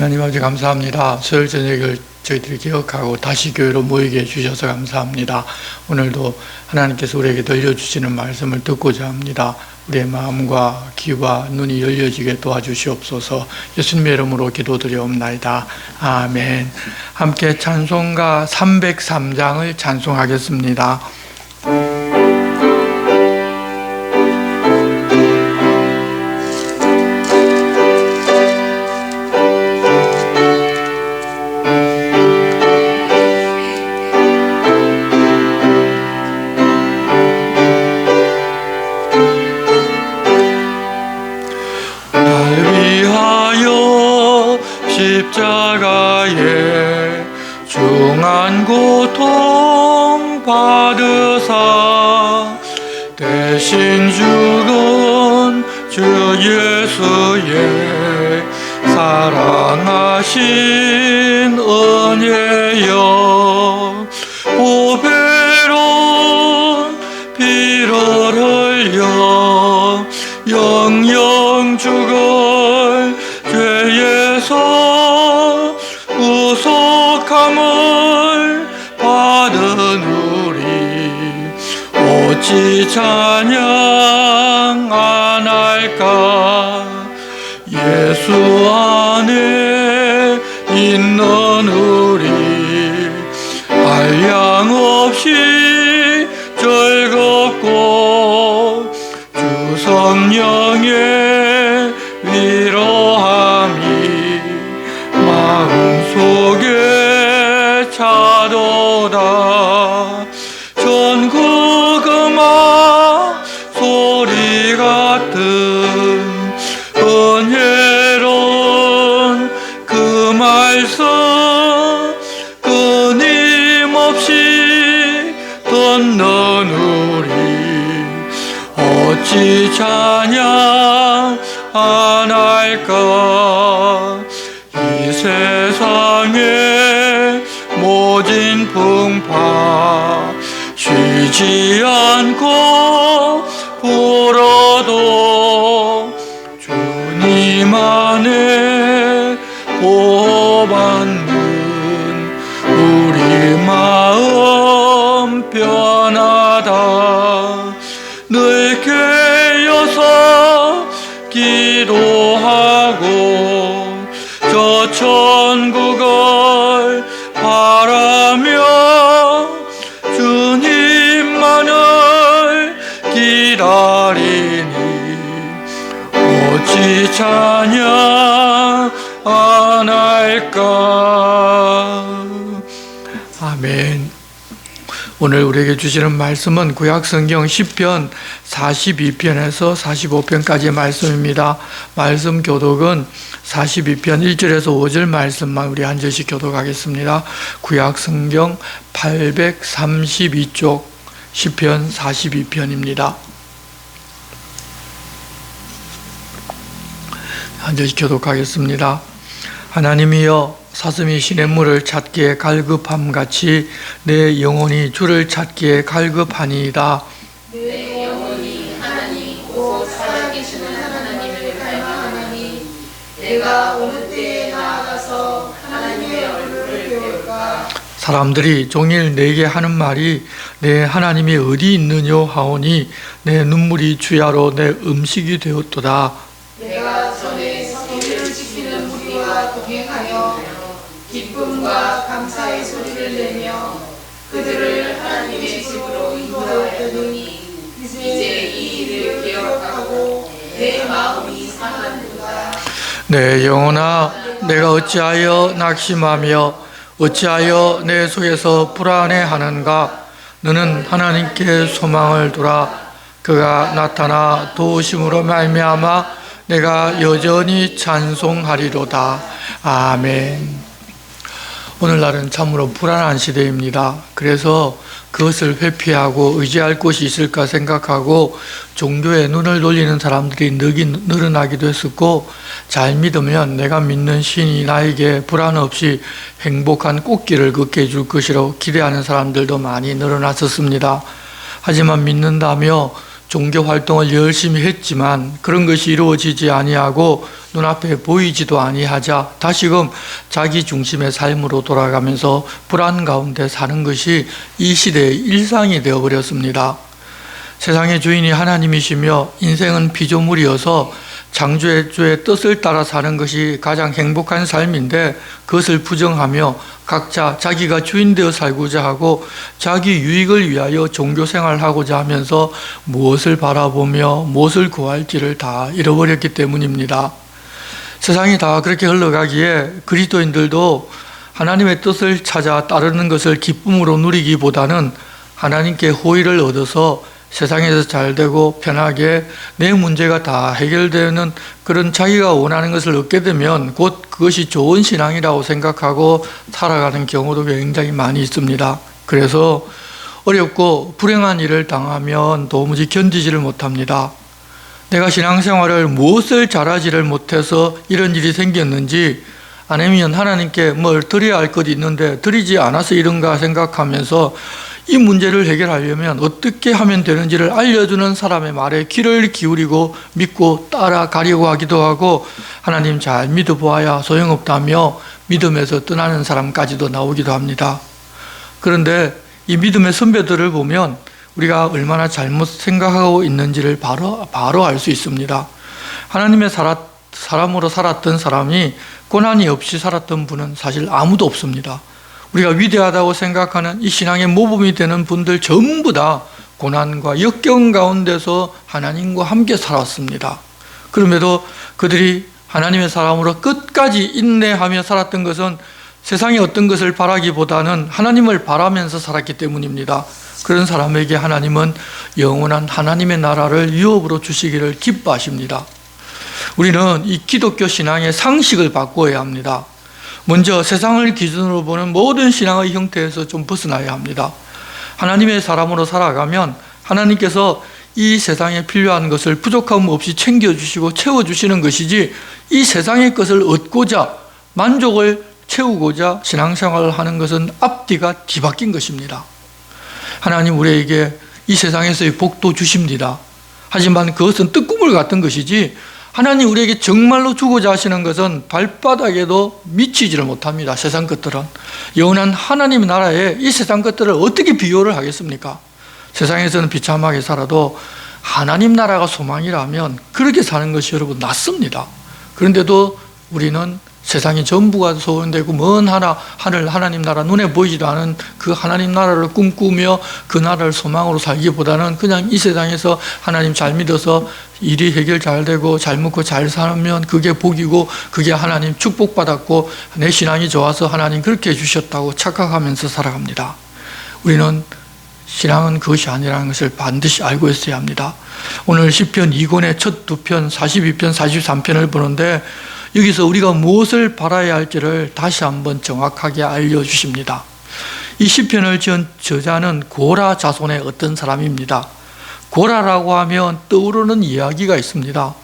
하나님 아버지 감사합니다. 수요일 저녁을 저희들이 기억하고 다시 교회로 모이게 해주셔서 감사합니다. 오늘도 하나님께서 우리에게 들려주시는 말씀을 듣고자 합니다. 우리의 마음과 귀와 눈이 열려지게 도와주시옵소서. 예수님의 이름으로 기도드리옵나이다. 아멘. 함께 찬송가 303장을 찬송하겠습니다. 십자가에 중한 고통 받으사 대신 죽은 주 예수의 사랑하신 은혜여, 보배로운 피를 흘려 영영 죽을 죄에서 구속함을 받은 우리 어찌 찬양 안 할까. 예수 안에 있는 우리 한량없이 즐겁고 주 성령의 위로함이 마음속에 차도다. 전국 음악 소리 같은 은혜로운 그 말씀 끊임없이 듣는 우리 어찌 찬양 안 할까. 이 세상의 모진 풍파 쉬지 않고 불어도 주님 안에 보호받는 우리 마음 편하다. 늘 깨어서 기도하고 저 천국을 바라며 주님만을 기다리니 어찌 찬양 안 할까. 아멘. 오늘 우리에게 주시는 말씀은 구약성경 10편 42편에서 45편까지의 말씀입니다. 말씀 교독은 42편 1절에서 5절 말씀만 우리 한 절씩 교독하겠습니다. 구약성경 832쪽 10편 42편입니다. 한 절씩 교독하겠습니다. 하나님이여, 사슴이 시냇물을 찾기에 갈급함같이 내 영혼이 주를 찾기에 갈급하니이다. 내 영혼이 하나님 곧 살아계시는 하나님을 갈망하나니 내가 어느 때에 나아가서 하나님의 얼굴을 배울까. 사람들이 종일 내게 하는 말이 내 하나님이 어디 있느냐 하오니 내 눈물이 주야로 내 음식이 되었도다. 내가 전에 성회를 지키는 무리와 동행하여 기쁨과 감사의 소리를 내며 그들을 하나님의 집으로 인도하였더니 이제 이 일을 기억하고 내 마음이 상하는도다. 내 영혼아, 내가 어찌하여 낙심하며 어찌하여 내 속에서 불안해하는가. 너는 하나님께 소망을 두라. 그가 나타나 도우심으로 말미암아 내가 여전히 찬송하리로다. 아멘. 오늘날은 참으로 불안한 시대입니다. 그래서 그것을 회피하고 의지할 곳이 있을까 생각하고 종교에 눈을 돌리는 사람들이 늘어나기도 했었고, 잘 믿으면 내가 믿는 신이 나에게 불안 없이 행복한 꽃길을 걷게 해줄 것이라고 기대하는 사람들도 많이 늘어났었습니다. 하지만 믿는다며 종교 활동을 열심히 했지만 그런 것이 이루어지지 아니하고 눈앞에 보이지도 아니하자 다시금 자기 중심의 삶으로 돌아가면서 불안 가운데 사는 것이 이 시대의 일상이 되어버렸습니다. 세상의 주인이 하나님이시며 인생은 피조물이어서 창조의 주의 뜻을 따라 사는 것이 가장 행복한 삶인데 그것을 부정하며 각자 자기가 주인 되어 살고자 하고 자기 유익을 위하여 종교 생활을 하고자 하면서 무엇을 바라보며 무엇을 구할지를 다 잃어버렸기 때문입니다. 세상이 다 그렇게 흘러가기에 그리스도인들도 하나님의 뜻을 찾아 따르는 것을 기쁨으로 누리기보다는 하나님께 호의를 얻어서 세상에서 잘되고 편하게 내 문제가 다 해결되는 그런 자기가 원하는 것을 얻게 되면 곧 그것이 좋은 신앙이라고 생각하고 살아가는 경우도 굉장히 많이 있습니다. 그래서 어렵고 불행한 일을 당하면 도무지 견디지를 못합니다. 내가 신앙생활을 무엇을 잘하지를 못해서 이런 일이 생겼는지 아니면 하나님께 뭘 드려야 할 것이 있는데 드리지 않아서 이런가 생각하면서 이 문제를 해결하려면 어떻게 하면 되는지를 알려주는 사람의 말에 귀를 기울이고 믿고 따라가려고 하기도 하고 하나님 잘 믿어보아야 소용없다며 믿음에서 떠나는 사람까지도 나오기도 합니다. 그런데 이 믿음의 선배들을 보면 우리가 얼마나 잘못 생각하고 있는지를 바로 알 수 있습니다. 하나님의 사람으로 살았던 사람이 고난이 없이 살았던 분은 사실 아무도 없습니다. 우리가 위대하다고 생각하는 이 신앙의 모범이 되는 분들 전부 다 고난과 역경 가운데서 하나님과 함께 살았습니다. 그럼에도 그들이 하나님의 사람으로 끝까지 인내하며 살았던 것은 세상의 어떤 것을 바라기보다는 하나님을 바라면서 살았기 때문입니다. 그런 사람에게 하나님은 영원한 하나님의 나라를 유업으로 주시기를 기뻐하십니다. 우리는 이 기독교 신앙의 상식을 바꾸어야 합니다. 먼저 세상을 기준으로 보는 모든 신앙의 형태에서 좀 벗어나야 합니다. 하나님의 사람으로 살아가면 하나님께서 이 세상에 필요한 것을 부족함 없이 챙겨주시고 채워주시는 것이지 이 세상의 것을 얻고자 만족을 채우고자 신앙생활을 하는 것은 앞뒤가 뒤바뀐 것입니다. 하나님 우리에게 이 세상에서의 복도 주십니다. 하지만 그것은 뜨구물 같은 것이지 하나님 우리에게 정말로 주고자 하시는 것은 발바닥에도 미치지를 못합니다. 세상 것들은. 영원한 하나님의 나라에 이 세상 것들을 어떻게 비교를 하겠습니까? 세상에서는 비참하게 살아도 하나님 나라가 소망이라면 그렇게 사는 것이 여러분 낫습니다. 그런데도 우리는 세상이 전부가 소원되고 먼 하늘 하나님 나라 눈에 보이지도 않은 그 하나님 나라를 꿈꾸며 그 나라를 소망으로 살기보다는 그냥 이 세상에서 하나님 잘 믿어서 일이 해결 잘 되고 잘 먹고 잘 살면 그게 복이고 그게 하나님 축복받았고 내 신앙이 좋아서 하나님 그렇게 해주셨다고 착각하면서 살아갑니다. 우리는 신앙은 그것이 아니라는 것을 반드시 알고 있어야 합니다. 오늘 시편 2권의 첫 두 편 42편 43편을 보는데 여기서 우리가 무엇을 바라야 할지를 다시 한번 정확하게 알려주십니다. 이 시편을 지은 저자는 고라 자손의 어떤 사람입니다. 고라라고 하면 떠오르는 이야기가 있습니다.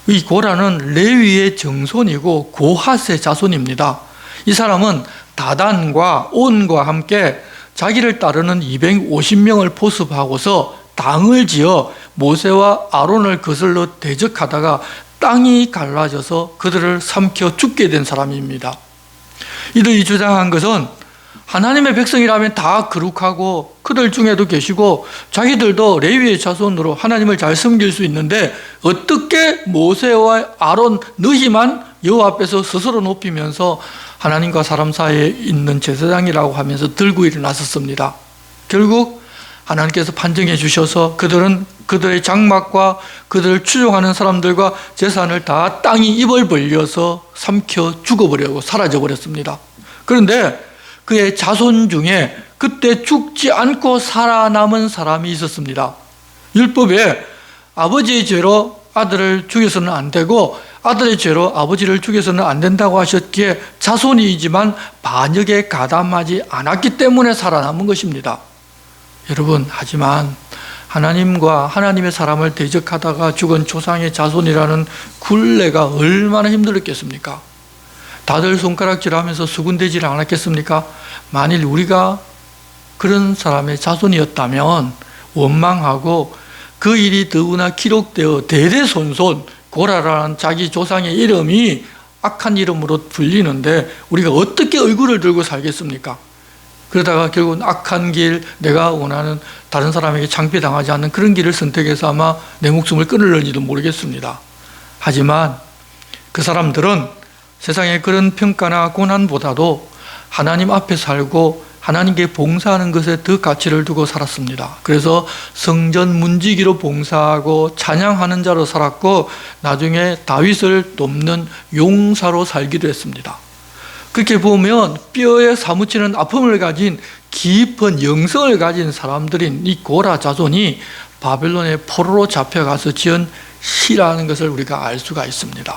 이 고라는 레위의 정손이고 고핫의 자손입니다. 이 사람은 다단과 온과 함께 자기를 따르는 250명을 포섭하고서 당을 지어 모세와 아론을 거슬러 대적하다가 땅이 갈라져서 그들을 삼켜 죽게 된 사람입니다. 이들이 주장한 것은 하나님의 백성이라면 다 거룩하고 그들 중에도 계시고 자기들도 레위의 자손으로 하나님을 잘 섬길 수 있는데 어떻게 모세와 아론 너희만 여호와 앞에서 스스로 높이면서 하나님과 사람 사이에 있는 제사장이라고 하면서 들고 일어났었습니다. 결국 하나님께서 판정해 주셔서 그들은 그들의 장막과 그들을 추종하는 사람들과 재산을 다 땅이 입을 벌려서 삼켜 죽어버리고 사라져버렸습니다. 그런데 그의 자손 중에 그때 죽지 않고 살아남은 사람이 있었습니다. 율법에 아버지의 죄로 아들을 죽여서는 안 되고 아들의 죄로 아버지를 죽여서는 안 된다고 하셨기에 자손이지만 반역에 가담하지 않았기 때문에 살아남은 것입니다. 여러분, 하지만 하나님과 하나님의 사람을 대적하다가 죽은 조상의 자손이라는 굴레가 얼마나 힘들었겠습니까? 다들 손가락질하면서 수군대지를 않았겠습니까? 만일 우리가 그런 사람의 자손이었다면 원망하고 그 일이 더구나 기록되어 대대손손 고라라는 자기 조상의 이름이 악한 이름으로 불리는데 우리가 어떻게 얼굴을 들고 살겠습니까? 그러다가 결국은 악한 길, 내가 원하는 다른 사람에게 창피당하지 않는 그런 길을 선택해서 아마 내 목숨을 끊을는지도 모르겠습니다. 하지만 그 사람들은 세상의 그런 평가나 고난보다도 하나님 앞에 살고 하나님께 봉사하는 것에 더 가치를 두고 살았습니다. 그래서 성전 문지기로 봉사하고 찬양하는 자로 살았고 나중에 다윗을 돕는 용사로 살기도 했습니다. 그렇게 보면 뼈에 사무치는 아픔을 가진 깊은 영성을 가진 사람들인 이 고라 자손이 바벨론의 포로로 잡혀가서 지은 시라는 것을 우리가 알 수가 있습니다.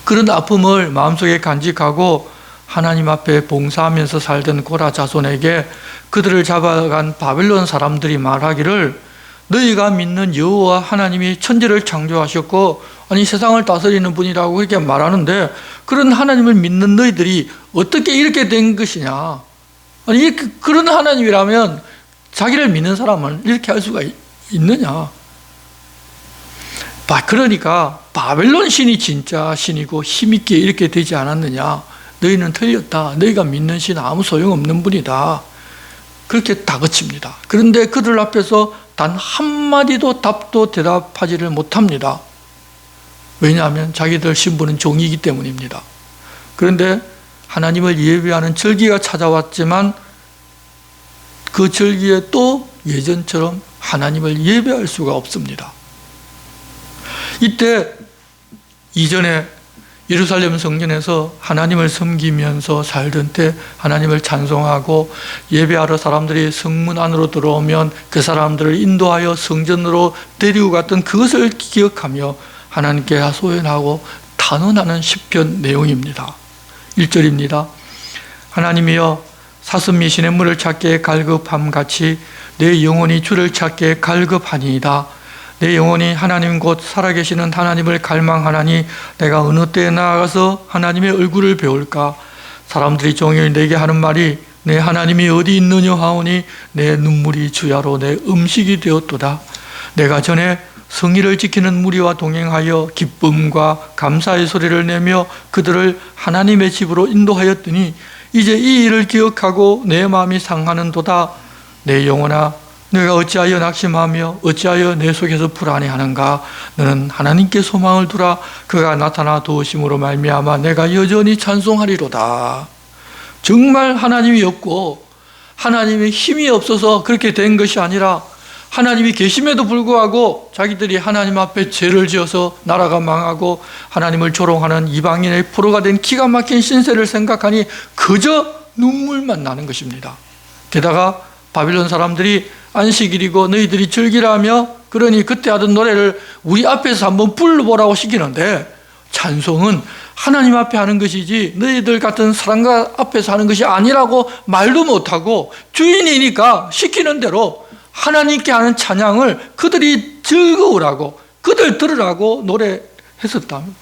그런 아픔을 마음속에 간직하고 하나님 앞에 봉사하면서 살던 고라 자손에게 그들을 잡아간 바벨론 사람들이 말하기를 너희가 믿는 여호와 하나님이 천지를 창조하셨고 아니 세상을 다스리는 분이라고 그렇게 말하는데 그런 하나님을 믿는 너희들이 어떻게 이렇게 된 것이냐. 아니 그런 하나님이라면 자기를 믿는 사람은 이렇게 할 수가 있느냐. 그러니까 바벨론 신이 진짜 신이고 힘있게 이렇게 되지 않았느냐. 너희는 틀렸다. 너희가 믿는 신은 아무 소용없는 분이다. 그렇게 다그칩니다. 그런데 그들 앞에서 단 한마디도 답도 대답하지를 못합니다. 왜냐하면 자기들 신분은 종이기 때문입니다. 그런데 하나님을 예배하는 절기가 찾아왔지만 그 절기에 또 예전처럼 하나님을 예배할 수가 없습니다. 이때 이전에 예루살렘 성전에서 하나님을 섬기면서 살던 때 하나님을 찬송하고 예배하러 사람들이 성문 안으로 들어오면 그 사람들을 인도하여 성전으로 데리고 갔던 그것을 기억하며 하나님께 하소연하고 탄원하는 시편 내용입니다. 1절입니다. 하나님이여 사슴이 시냇물을 찾기에 갈급함같이 내 영혼이 주를 찾기에 갈급하니이다. 내 영혼이 하나님 곧 살아계시는 하나님을 갈망하나니 내가 어느 때에 나아가서 하나님의 얼굴을 배울까. 사람들이 종일 내게 하는 말이 내 하나님이 어디 있느냐 하오니 내 눈물이 주야로 내 음식이 되었도다. 내가 전에 성의를 지키는 무리와 동행하여 기쁨과 감사의 소리를 내며 그들을 하나님의 집으로 인도하였더니 이제 이 일을 기억하고 내 마음이 상하는도다. 내 영혼아 내가 어찌하여 낙심하며 어찌하여 내 속에서 불안해하는가. 너는 하나님께 소망을 두라. 그가 나타나 도우심으로 말미암아 내가 여전히 찬송하리로다. 정말 하나님이 없고 하나님의 힘이 없어서 그렇게 된 것이 아니라 하나님이 계심에도 불구하고 자기들이 하나님 앞에 죄를 지어서 나라가 망하고 하나님을 조롱하는 이방인의 포로가 된 기가 막힌 신세를 생각하니 그저 눈물만 나는 것입니다. 게다가 바빌론 사람들이 안식일이고 너희들이 즐기라며 그러니 그때 하던 노래를 우리 앞에서 한번 불러보라고 시키는데 찬송은 하나님 앞에 하는 것이지 너희들 같은 사람과 앞에서 하는 것이 아니라고 말도 못하고 주인이니까 시키는 대로 하나님께 하는 찬양을 그들이 즐거우라고 그들 들으라고 노래했었다면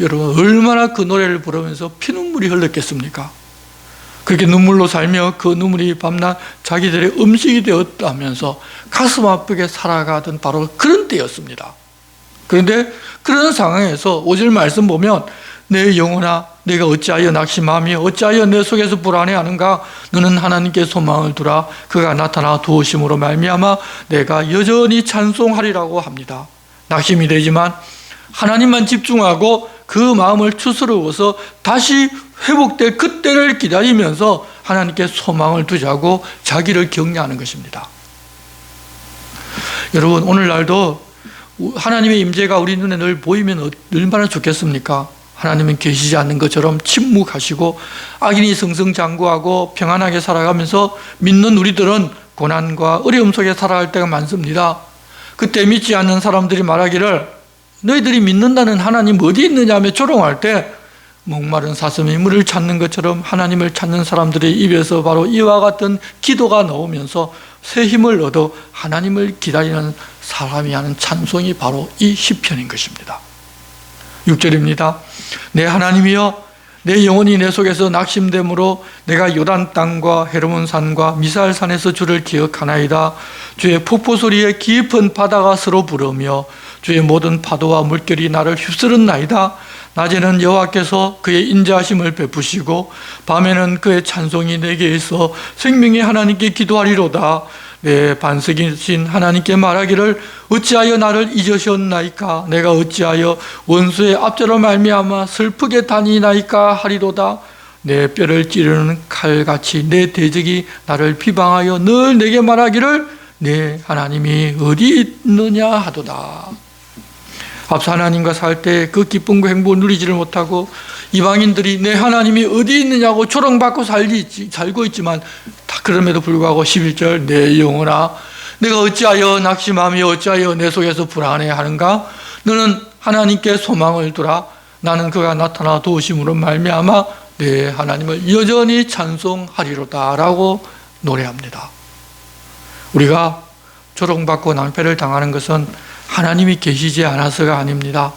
여러분 얼마나 그 노래를 부르면서 피눈물이 흘렀겠습니까? 그렇게 눈물로 살며 그 눈물이 밤낮 자기들의 음식이 되었다면서 가슴 아프게 살아가던 바로 그런 때였습니다. 그런데 그런 상황에서 5절 말씀 보면 내 영혼아 내가 어찌하여 낙심하며 어찌하여 내 속에서 불안해하는가. 너는 하나님께 소망을 두라. 그가 나타나 도우심으로 말미암아 내가 여전히 찬송하리라고 합니다. 낙심이 되지만 하나님만 집중하고 그 마음을 추스러워서 다시 회복될 그때를 기다리면서 하나님께 소망을 두자고 자기를 격려하는 것입니다. 여러분 오늘날도 하나님의 임재가 우리 눈에 늘 보이면 얼마나 좋겠습니까? 하나님은 계시지 않는 것처럼 침묵하시고 악인이 승승장구하고 평안하게 살아가면서 믿는 우리들은 고난과 어려움 속에 살아갈 때가 많습니다. 그때 믿지 않는 사람들이 말하기를 너희들이 믿는다는 하나님 어디 있느냐며 조롱할 때 목마른 사슴이 물을 찾는 것처럼 하나님을 찾는 사람들의 입에서 바로 이와 같은 기도가 나오면서 새 힘을 얻어 하나님을 기다리는 사람이 하는 찬송이 바로 이 시편인 것입니다. 6절입니다. 내 하나님이여 내 영혼이 내 속에서 낙심됨으로 내가 요단 땅과 헤르몬 산과 미사엘 산에서 주를 기억하나이다. 주의 폭포 소리에 깊은 바다가 서로 부르며 주의 모든 파도와 물결이 나를 휩쓸었나이다. 낮에는 여호와께서 그의 인자하심을 베푸시고 밤에는 그의 찬송이 내게 있어 생명의 하나님께 기도하리로다. 내 반석이신 하나님께 말하기를 어찌하여 나를 잊으셨나이까? 내가 어찌하여 원수의 압제로 말미암아 슬프게 다니나이까 하리로다. 내 뼈를 찌르는 칼같이 내 대적이 나를 비방하여 늘 내게 말하기를 내 하나님이 어디 있느냐 하도다. 앞서 하나님과 살 때 그 기쁨과 행복을 누리지를 못하고 이방인들이 내 하나님이 어디 있느냐고 조롱받고 살고 있지만 다 그럼에도 불구하고 11절 내 영혼아 내가 어찌하여 낙심하며 어찌하여 내 속에서 불안해하는가? 너는 하나님께 소망을 두라. 나는 그가 나타나 도우심으로 말미암아 내 하나님을 여전히 찬송하리로다 라고 노래합니다. 우리가 조롱받고 낭패를 당하는 것은 하나님이 계시지 않아서가 아닙니다.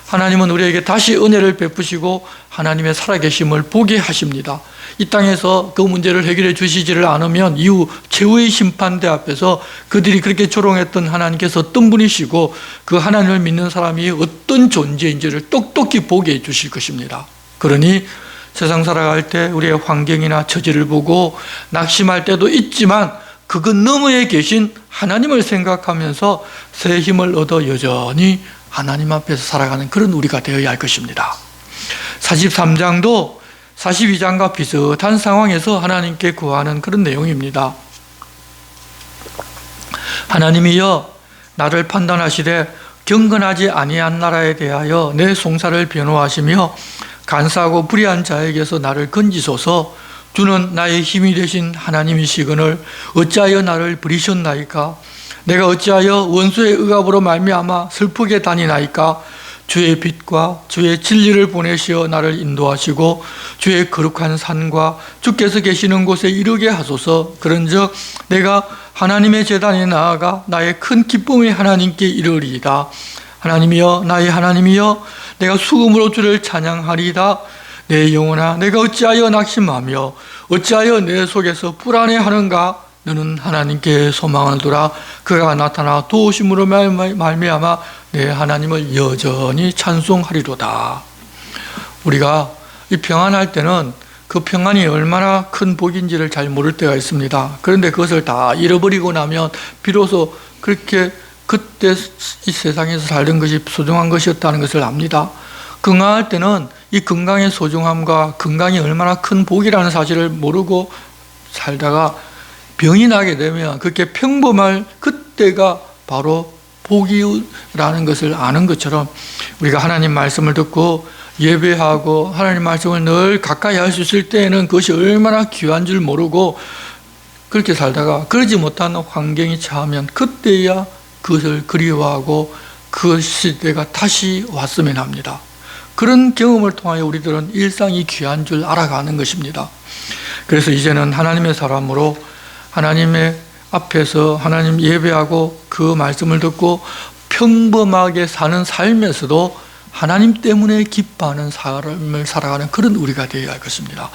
하나님은 우리에게 다시 은혜를 베푸시고 하나님의 살아계심을 보게 하십니다. 이 땅에서 그 문제를 해결해 주시지를 않으면 이후 최후의 심판대 앞에서 그들이 그렇게 조롱했던 하나님께서 어떤 분이시고 그 하나님을 믿는 사람이 어떤 존재인지를 똑똑히 보게 해 주실 것입니다. 그러니 세상 살아갈 때 우리의 환경이나 처지를 보고 낙심할 때도 있지만 그 너머에 계신 하나님을 생각하면서 새 힘을 얻어 여전히 하나님 앞에서 살아가는 그런 우리가 되어야 할 것입니다. 43장도 42장과 비슷한 상황에서 하나님께 구하는 그런 내용입니다. 하나님이여 나를 판단하시되 경건하지 아니한 나라에 대하여 내 송사를 변호하시며 간사하고 불의한 자에게서 나를 건지소서. 주는 나의 힘이 되신 하나님이시거늘 어찌하여 나를 버리셨나이까? 내가 어찌하여 원수의 억압으로 말미암아 슬프게 다니나이까? 주의 빛과 주의 진리를 보내시어 나를 인도하시고 주의 거룩한 산과 주께서 계시는 곳에 이르게 하소서. 그런즉 내가 하나님의 제단에 나아가 나의 큰 기쁨의 하나님께 이르리이다. 하나님이여 나의 하나님이여 내가 수금으로 주를 찬양하리이다. 내 영혼아 내가 어찌하여 낙심하며 어찌하여 내 속에서 불안해하는가? 너는 하나님께 소망을 두라. 그가 나타나 도우심으로 말미암아 내 하나님을 여전히 찬송하리로다. 우리가 이 평안할 때는 그 평안이 얼마나 큰 복인지를 잘 모를 때가 있습니다. 그런데 그것을 다 잃어버리고 나면 비로소 그렇게 그때 이 세상에서 살던 것이 소중한 것이었다는 것을 압니다. 건강할 때는 이 건강의 소중함과 건강이 얼마나 큰 복이라는 사실을 모르고 살다가 병이 나게 되면 그렇게 평범할 그때가 바로 복이라는 것을 아는 것처럼 우리가 하나님 말씀을 듣고 예배하고 하나님 말씀을 늘 가까이 할 수 있을 때에는 그것이 얼마나 귀한 줄 모르고 그렇게 살다가 그러지 못한 환경이 처하면 그때야 그것을 그리워하고 그 시대가 다시 왔으면 합니다. 그런 경험을 통하여 우리들은 일상이 귀한 줄 알아가는 것입니다. 그래서 이제는 하나님의 사람으로 하나님의 앞에서 하나님 예배하고 그 말씀을 듣고 평범하게 사는 삶에서도 하나님 때문에 기뻐하는 삶을 살아가는 그런 우리가 되어야 할 것입니다.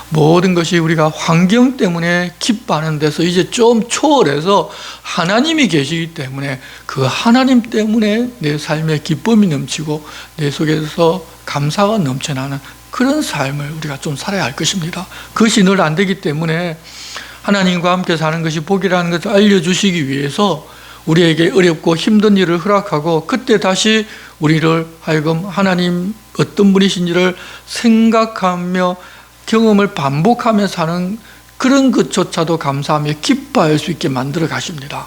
모든 것이 우리가 환경 때문에 기뻐하는 데서 이제 좀 초월해서 하나님이 계시기 때문에 그 하나님 때문에 내 삶에 기쁨이 넘치고 내 속에서 감사가 넘쳐나는 그런 삶을 우리가 좀 살아야 할 것입니다. 그것이 늘 안 되기 때문에 하나님과 함께 사는 것이 복이라는 것을 알려주시기 위해서 우리에게 어렵고 힘든 일을 허락하고 그때 다시 우리를 하여금 하나님 어떤 분이신지를 생각하며 경험을 반복하며 사는 그런 것조차도 감사하며 기뻐할 수 있게 만들어 가십니다.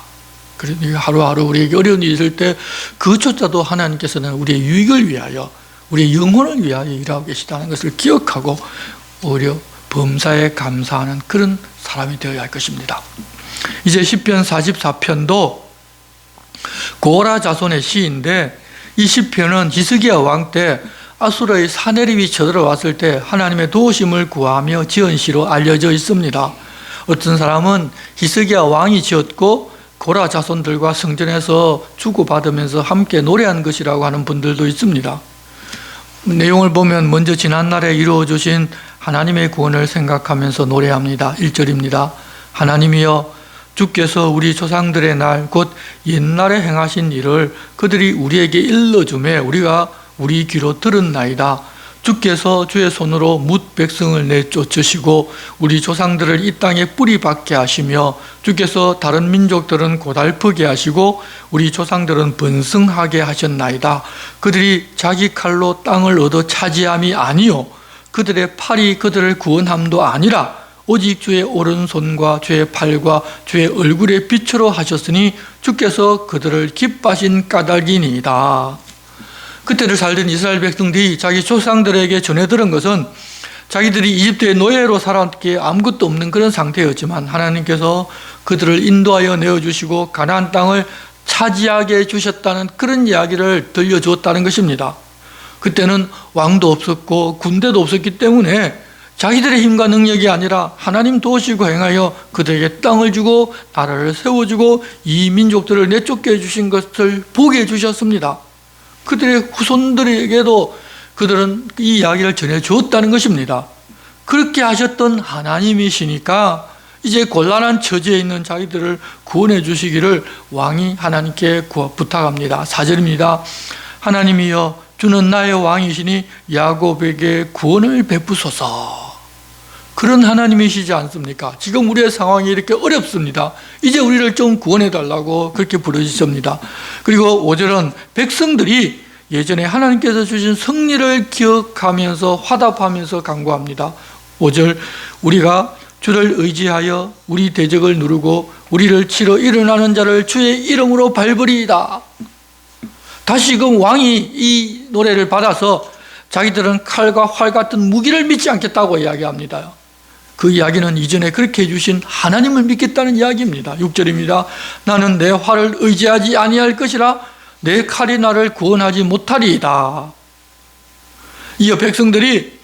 그러니 하루하루 우리에게 어려운 일이 있을 때 그것조차도 하나님께서는 우리의 유익을 위하여 우리의 영혼을 위하여 일하고 계시다는 것을 기억하고 오히려 범사에 감사하는 그런 사람이 되어야 할 것입니다. 이제 시편 44편도 고라 자손의 시인데 이 시편은 히스기야 왕 때 아수르의 사내립이 쳐들어왔을 때 하나님의 도우심을 구하며 지은 시로 알려져 있습니다. 어떤 사람은 히스기야 왕이 지었고 고라 자손들과 성전에서 주고받으면서 함께 노래한 것이라고 하는 분들도 있습니다. 내용을 보면 먼저 지난날에 이루어 주신 하나님의 구원을 생각하면서 노래합니다. 1절입니다. 하나님이여 주께서 우리 조상들의 날 곧 옛날에 행하신 일을 그들이 우리에게 일러주매 우리가 우리 귀로 들었나이다. 주께서 주의 손으로 뭇 백성을 내쫓으시고 우리 조상들을 이 땅에 뿌리 박게 하시며 주께서 다른 민족들은 고달프게 하시고 우리 조상들은 번성하게 하셨나이다. 그들이 자기 칼로 땅을 얻어 차지함이 아니요 그들의 팔이 그들을 구원함도 아니라 오직 주의 오른손과 주의 팔과 주의 얼굴의 빛으로 하셨으니 주께서 그들을 기뻐하신 까닭이니이다. 그때를 살던 이스라엘 백성들이 자기 조상들에게 전해 들은 것은 자기들이 이집트의 노예로 살았기에 아무것도 없는 그런 상태였지만 하나님께서 그들을 인도하여 내어주시고 가나안 땅을 차지하게 해주셨다는 그런 이야기를 들려주었다는 것입니다. 그때는 왕도 없었고 군대도 없었기 때문에 자기들의 힘과 능력이 아니라 하나님 도우시고 행하여 그들에게 땅을 주고 나라를 세워주고 이 민족들을 내쫓게 해주신 것을 보게 해주셨습니다. 그들의 후손들에게도 그들은 이 이야기를 전해주었다는 것입니다. 그렇게 하셨던 하나님이시니까 이제 곤란한 처지에 있는 자기들을 구원해 주시기를 왕이 하나님께 부탁합니다. 4절입니다. 하나님이여 주는 나의 왕이시니 야곱에게 구원을 베푸소서. 그런 하나님이시지 않습니까? 지금 우리의 상황이 이렇게 어렵습니다. 이제 우리를 좀 구원해 달라고 그렇게 부르셨습니다. 그리고 5절은 백성들이 예전에 하나님께서 주신 승리를 기억하면서 화답하면서 간구합니다. 5절 우리가 주를 의지하여 우리 대적을 누르고 우리를 치러 일어나는 자를 주의 이름으로 밟으리이다. 다시금 왕이 이 노래를 받아서 자기들은 칼과 활 같은 무기를 믿지 않겠다고 이야기합니다. 그 이야기는 이전에 그렇게 해주신 하나님을 믿겠다는 이야기입니다. 6절입니다. 나는 내 활을 의지하지 아니할 것이라 내 칼이 나를 구원하지 못하리이다. 이어 백성들이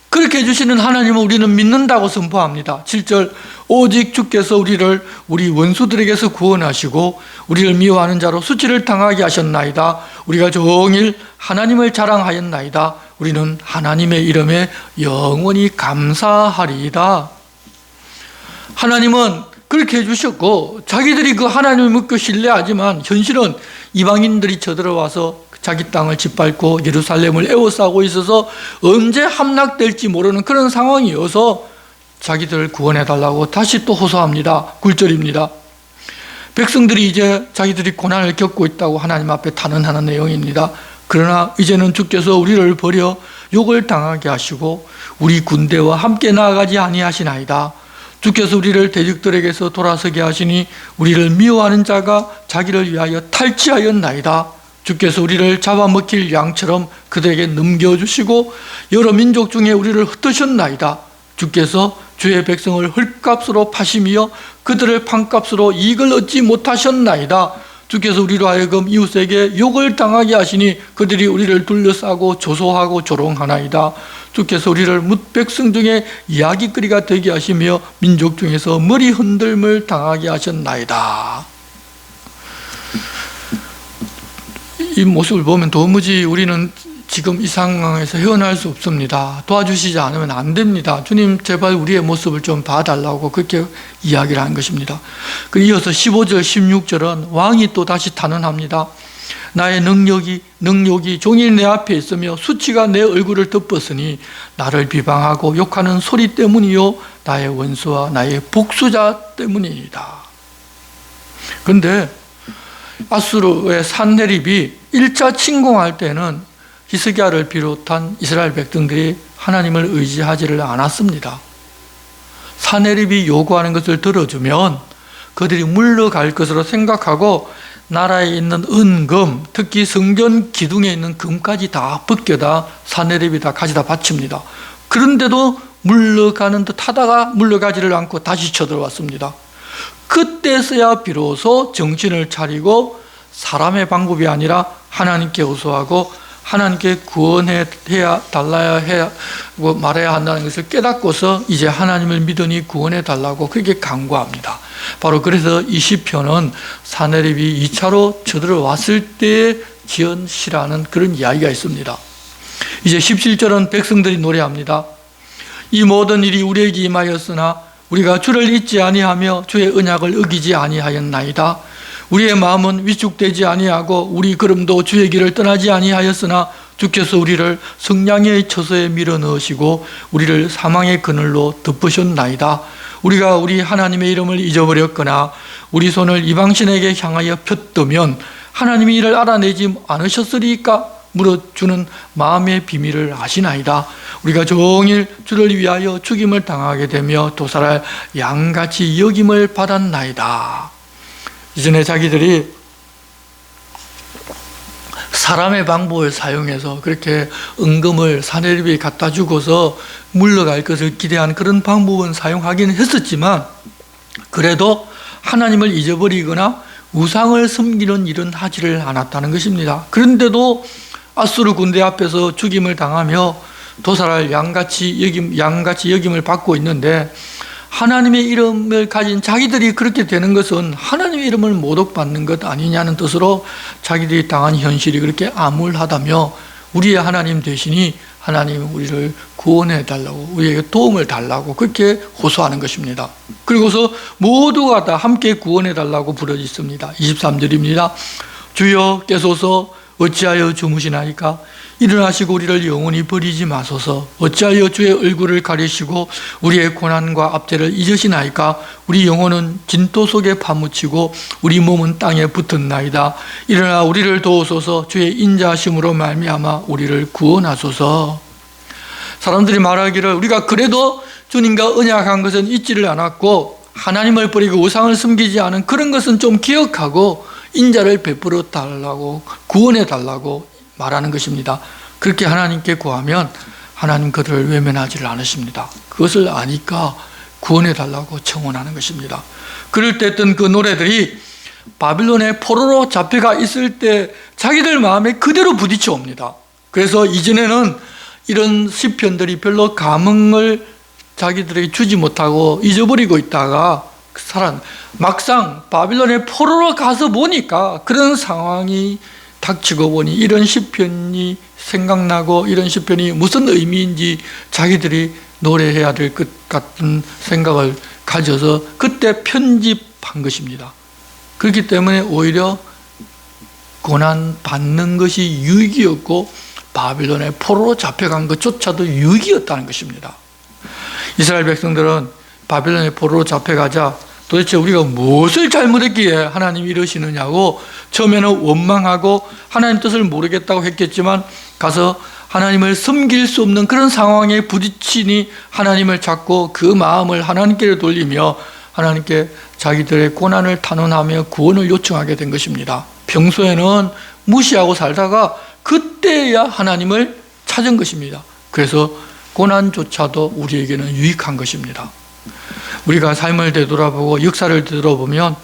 그렇게 해주시는 하나님을 우리는 믿는다고 선포합니다. 7절 오직 주께서 우리를 우리 원수들에게서 구원하시고 우리를 미워하는 자로 수치를 당하게 하셨나이다. 우리가 종일 하나님을 자랑하였나이다. 우리는 하나님의 이름에 영원히 감사하리이다. 하나님은 그렇게 해주셨고 자기들이 그 하나님을 믿고 신뢰하지만 현실은 이방인들이 쳐들어와서 자기 땅을 짓밟고 예루살렘을 에워싸고 있어서 언제 함락될지 모르는 그런 상황이어서 자기들을 구원해달라고 다시 또 호소합니다. 9절입니다. 백성들이 이제 자기들이 고난을 겪고 있다고 하나님 앞에 탄원하는 내용입니다. 그러나 이제는 주께서 우리를 버려 욕을 당하게 하시고 우리 군대와 함께 나아가지 아니하시나이다. 주께서 우리를 대적들에게서 돌아서게 하시니 우리를 미워하는 자가 자기를 위하여 탈취하였나이다. 주께서 우리를 잡아먹힐 양처럼 그들에게 넘겨주시고 여러 민족 중에 우리를 흩으셨나이다. 주께서 주의 백성을 헐값으로 파시며 그들을 판값으로 이익을 얻지 못하셨나이다. 주께서 우리로 하여금 이웃에게 욕을 당하게 하시니 그들이 우리를 둘러싸고 조소하고 조롱하나이다. 주께서 우리를 뭇백성 중에 이야기거리가 되게 하시며 민족 중에서 머리 흔들림을 당하게 하셨나이다. 이 모습을 보면 도무지 우리는 지금 이 상황에서 헤어날 수 없습니다. 도와주시지 않으면 안 됩니다. 주님 제발 우리의 모습을 좀 봐달라고 그렇게 이야기를 한 것입니다. 이어서 15절 16절은 왕이 또 다시 탄원합니다. 나의 능력이 종일 내 앞에 있으며 수치가 내 얼굴을 덮었으니 나를 비방하고 욕하는 소리 때문이요 나의 원수와 나의 복수자 때문이다. 그런데 아수르의 산헤립이 1차 침공할 때는 히스기야를 비롯한 이스라엘 백성들이 하나님을 의지하지를 않았습니다. 산헤립이 요구하는 것을 들어주면 그들이 물러갈 것으로 생각하고 나라에 있는 은금, 특히 성전 기둥에 있는 금까지 다 벗겨다 산헤립이 다 가져다 바칩니다. 그런데도 물러가는 듯 하다가 물러가지를 않고 다시 쳐들어왔습니다. 그때서야 비로소 정신을 차리고 사람의 방법이 아니라 하나님께 호소하고 하나님께 구원해 달라야 해야 말해야 한다는 것을 깨닫고서 이제 하나님을 믿으니 구원해 달라고 그렇게 간구합니다. 바로 그래서 이 시편은 산헤립이 2차로 쳐들어왔을 때에 지은 시라는 그런 이야기가 있습니다. 이제 17절은 백성들이 노래합니다. 이 모든 일이 우리에게 임하였으나 우리가 주를 잊지 아니하며 주의 언약을 어기지 아니하였나이다. 우리의 마음은 위축되지 아니하고 우리 걸음도 주의 길을 떠나지 아니하였으나 주께서 우리를 성량의 처소에 밀어 넣으시고 우리를 사망의 그늘로 덮으셨나이다. 우리가 우리 하나님의 이름을 잊어버렸거나 우리 손을 이방신에게 향하여 폈다면 하나님이 이를 알아내지 않으셨으리까? 물어주는 마음의 비밀을 아시나이다. 우리가 종일 주를 위하여 죽임을 당하게 되며 도살할 양같이 여김을 받았나이다. 이전에 자기들이 사람의 방법을 사용해서 그렇게 은금을 사내립에 갖다 주고서 물러갈 것을 기대한 그런 방법은 사용하기는 했었지만 그래도 하나님을 잊어버리거나 우상을 섬기는 일은 하지를 않았다는 것입니다. 그런데도 아수르 군대 앞에서 죽임을 당하며 도살할 양같이 여김을 받고 있는데 하나님의 이름을 가진 자기들이 그렇게 되는 것은 하나님의 이름을 모독받는 것 아니냐는 뜻으로 자기들이 당한 현실이 그렇게 암울하다며 우리의 하나님 되시니 하나님 우리를 구원해 달라고 우리에게 도움을 달라고 그렇게 호소하는 것입니다. 그리고서 모두가 다 함께 구원해 달라고 부르짖습니다. 23절입니다. 주여 깨소서 어찌하여 주무시나이까? 일어나시고 우리를 영원히 버리지 마소서. 어찌하여 주의 얼굴을 가리시고 우리의 고난과 압제를 잊으시나이까? 우리 영혼은 진토 속에 파묻히고 우리 몸은 땅에 붙었나이다. 일어나 우리를 도우소서. 주의 인자하심으로 말미암아 우리를 구원하소서. 사람들이 말하기를 우리가 그래도 주님과 언약한 것은 잊지를 않았고 하나님을 버리고 우상을 섬기지 않은 그런 것은 좀 기억하고 인자를 베풀어 달라고 구원해 달라고 말하는 것입니다. 그렇게 하나님께 구하면 하나님 그들을 외면하지를 않으십니다. 그것을 아니까 구원해 달라고 청원하는 것입니다. 그럴 때 했던 그 노래들이 바빌론의 포로로 잡혀가 있을 때 자기들 마음에 그대로 부딪혀 옵니다. 그래서 이전에는 이런 시편들이 별로 감흥을 자기들에게 주지 못하고 잊어버리고 있다가 막상 바빌론의 포로로 가서 보니까 그런 상황이 닥치고 보니 이런 시편이 생각나고 이런 시편이 무슨 의미인지 자기들이 노래해야 될 것 같은 생각을 가져서 그때 편집한 것입니다. 그렇기 때문에 오히려 고난 받는 것이 유익이었고 바빌론의 포로로 잡혀간 것조차도 유익이었다는 것입니다. 이스라엘 백성들은 바빌론의 포로로 잡혀가자 도대체 우리가 무엇을 잘못했기에 하나님이 이러시느냐고 처음에는 원망하고 하나님 뜻을 모르겠다고 했겠지만 가서 하나님을 섬길 수 없는 그런 상황에 부딪히니 하나님을 찾고 그 마음을 하나님께 돌리며 하나님께 자기들의 고난을 탄원하며 구원을 요청하게 된 것입니다. 평소에는 무시하고 살다가 그때야 하나님을 찾은 것입니다. 그래서 고난조차도 우리에게는 유익한 것입니다. 우리가 삶을 되돌아보고 역사를 되돌아보면